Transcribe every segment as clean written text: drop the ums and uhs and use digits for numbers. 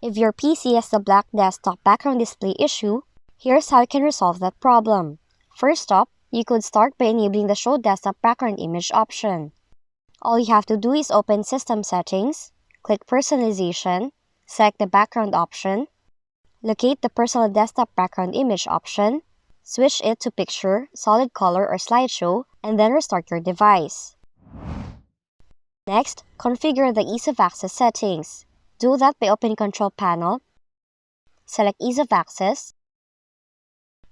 If your PC has the black desktop background display issue, here's how you can resolve that problem. First up, you could start by enabling the Show Desktop Background Image option. All you have to do is open System Settings, click Personalization, select the Background option, locate the Personal Desktop Background Image option, switch it to Picture, Solid Color, or Slideshow, and then restart your device. Next, configure the Ease of Access settings. Do that by opening Control Panel, select Ease of Access,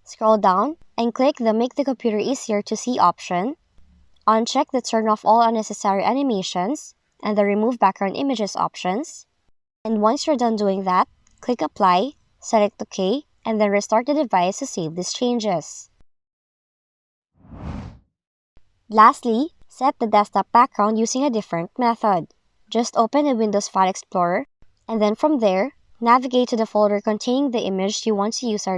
scroll down, and click the Make the Computer Easier to See option. Uncheck the Turn off all unnecessary animations and the Remove Background Images options. And once you're done doing that, click Apply, select OK, and then restart the device to save these changes. Lastly, set the desktop background using a different method. Just open a Windows File Explorer, and then from there, navigate to the folder containing the image you want to use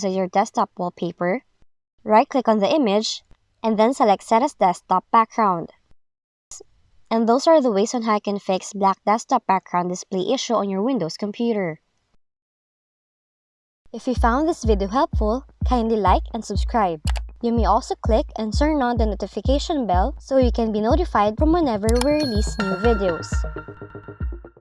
as your desktop wallpaper. Right-click on the image, and then select Set as Desktop Background. And those are the ways on how you can fix black desktop background display issue on your Windows computer. If you found this video helpful, kindly like and subscribe. You may also click and turn on the notification bell so you can be notified from whenever we release new videos.